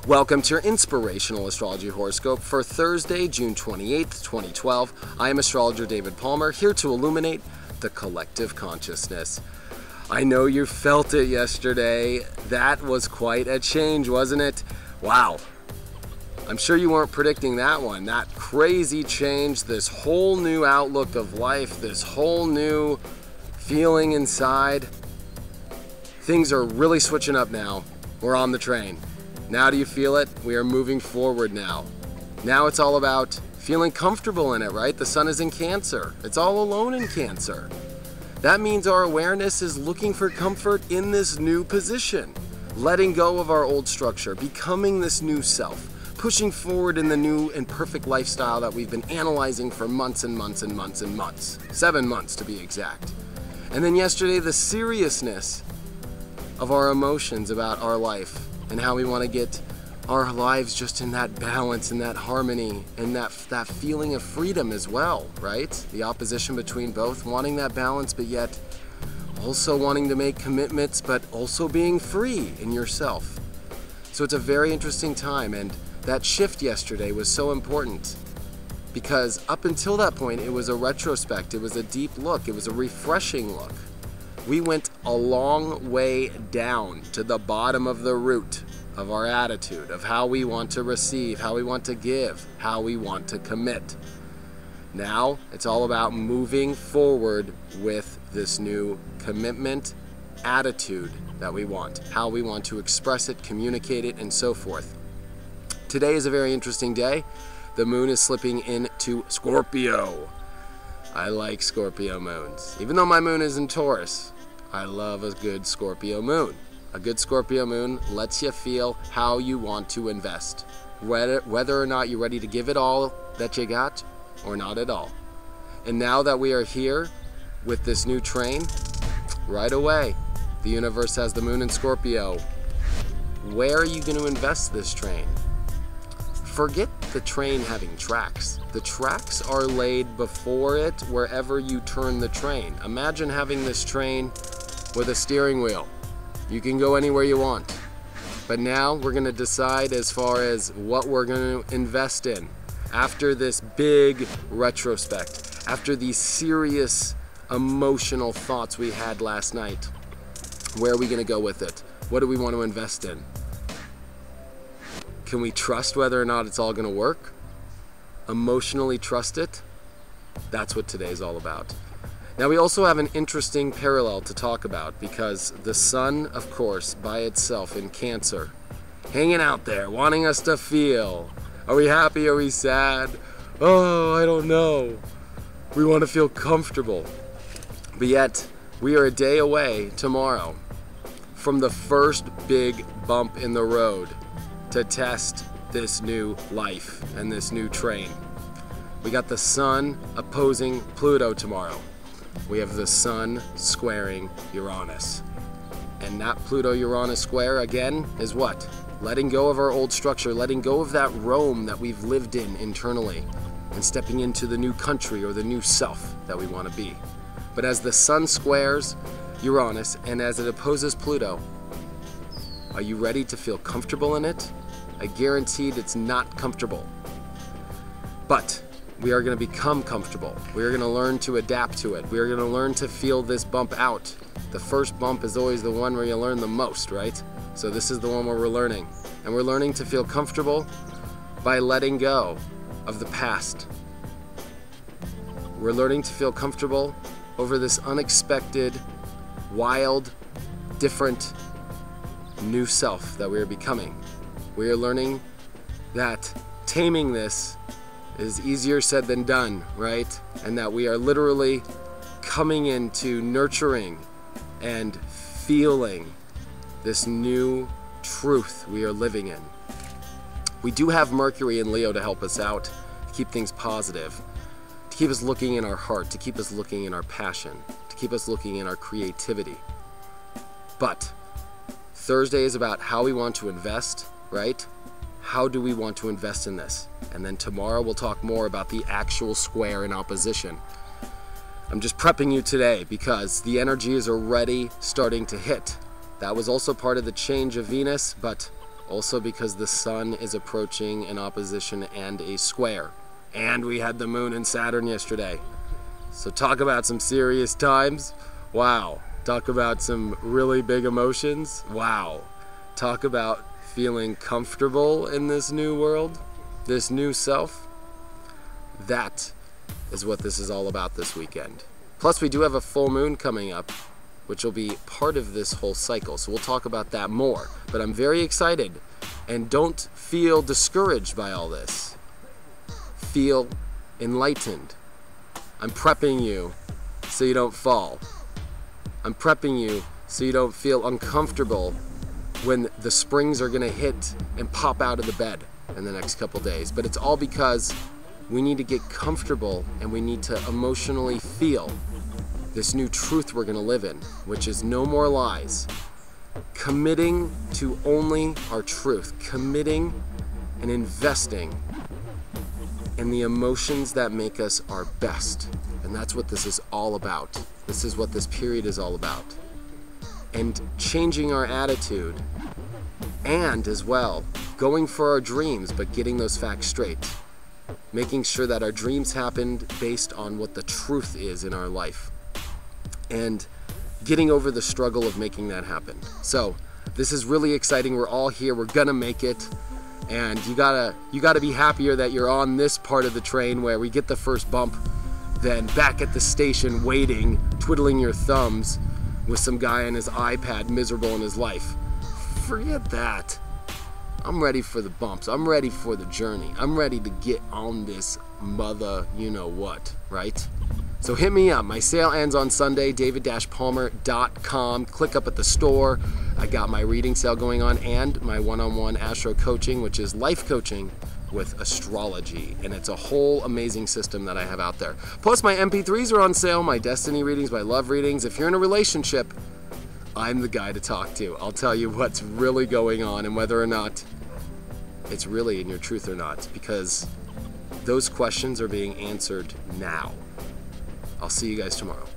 Welcome to your Inspirational Astrology Horoscope for Thursday, June 28th, 2012. I am Astrologer David Palmer, here to illuminate the collective consciousness. I know you felt it yesterday. That was quite a change, wasn't it? Wow. I'm sure you weren't predicting that one. That crazy change, this whole new outlook of life, this whole new feeling inside. Things are really switching up now. We're on the train. Now do you feel it? We are moving forward now. Now it's all about feeling comfortable in it, right? The sun is in Cancer. It's all alone in Cancer. That means our awareness is looking for comfort in this new position, letting go of our old structure, becoming this new self, pushing forward in the new and perfect lifestyle that we've been analyzing for months and months and months and months. 7 months to be exact. And then yesterday, the seriousness of our emotions about our life and how we want to get our lives just in that balance and that harmony and that feeling of freedom as well, right? The opposition between both, wanting that balance but yet also wanting to make commitments but also being free in yourself. So it's a very interesting time, and that shift yesterday was so important because up until that point it was a retrospect, it was a deep look, it was a refreshing look. We went a long way down to the bottom of the root of our attitude, of how we want to receive, how we want to give, how we want to commit. Now it's all about moving forward with this new commitment attitude that we want, how we want to express it, communicate it, and so forth. Today is a very interesting day. The moon is slipping into Scorpio. I like Scorpio moons. Even though my moon is in Taurus, I love a good Scorpio moon. A good Scorpio moon lets you feel how you want to invest, whether or not you're ready to give it all that you got or not at all. And now that we are here with this new train, right away, the universe has the moon in Scorpio. Where are you going to invest this train? Forget the train having tracks. The tracks are laid before it wherever you turn the train. Imagine having this train with a steering wheel. You can go anywhere you want. But now we're going to decide as far as what we're going to invest in. After this big retrospect, after these serious emotional thoughts we had last night, where are we going to go with it? What do we want to invest in? Can we trust whether or not it's all going to work? Emotionally trust it? That's what today's all about. Now we also have an interesting parallel to talk about because the sun, of course, by itself in Cancer, hanging out there, wanting us to feel. Are we happy? Are we sad? Oh, I don't know. We want to feel comfortable. But yet, we are a day away tomorrow from the first big bump in the road to test this new life and this new train. We got the sun opposing Pluto tomorrow. We have the sun squaring Uranus. And that Pluto-Uranus square, again, is what? Letting go of our old structure, letting go of that Rome that we've lived in internally, and stepping into the new country or the new self that we want to be. But as the sun squares Uranus and as it opposes Pluto, are you ready to feel comfortable in it? I guaranteed it's not comfortable. But we are going to become comfortable. We are going to learn to adapt to it. We are going to learn to feel this bump out. The first bump is always the one where you learn the most, right? So this is the one where we're learning. And we're learning to feel comfortable by letting go of the past. We're learning to feel comfortable over this unexpected, wild, different, new self that we are becoming. We are learning that taming this is easier said than done, right? And that we are literally coming into nurturing and feeling this new truth we are living in. We do have Mercury in Leo to help us out, to keep things positive, to keep us looking in our heart, to keep us looking in our passion, to keep us looking in our creativity. But Thursday is about how we want to invest, right? How do we want to invest in this? And then tomorrow we'll talk more about the actual square in opposition. I'm just prepping you today because the energy is already starting to hit. That was also part of the change of Venus, but Also because the sun is approaching an opposition and a square. And we had the moon and Saturn yesterday. So talk about some serious times. Wow. Talk about some really big emotions. Wow. Talk about feeling comfortable in this new world, this new self. That is what this is all about this weekend. Plus, we do have a full moon coming up, which will be part of this whole cycle. So we'll talk about that more. But I'm very excited, and don't feel discouraged by all this. Feel enlightened. I'm prepping you so you don't fall. I'm prepping you so you don't feel uncomfortable when the springs are gonna hit and pop out of the bed in the next couple days. But it's all because we need to get comfortable and we need to emotionally feel this new truth we're gonna live in, which is no more lies. Committing to only our truth, committing and investing in the emotions that make us our best. And that's what this is all about. This is what this period is all about. And changing our attitude, and as well, going for our dreams, but getting those facts straight. Making sure that our dreams happened based on what the truth is in our life. And getting over the struggle of making that happen. So this is really exciting. We're all here. We're gonna make it. And you gotta be happier that you're on this part of the train where we get the first bump than back at the station waiting, twiddling your thumbs with some guy on his iPad miserable in his life. Forget that. I'm ready for the bumps. I'm ready for the journey. I'm ready to get on this mother you know what, right? So hit me up. My sale ends on Sunday, david-palmer.com. Click up at the store. I got my reading sale going on and my one-on-one astro coaching, which is life coaching with astrology. And it's a whole amazing system that I have out there. Plus my MP3s are on sale, my destiny readings, my love readings. If you're in a relationship, I'm the guy to talk to. I'll tell you what's really going on and whether or not it's really in your truth or not, because those questions are being answered now. I'll see you guys tomorrow.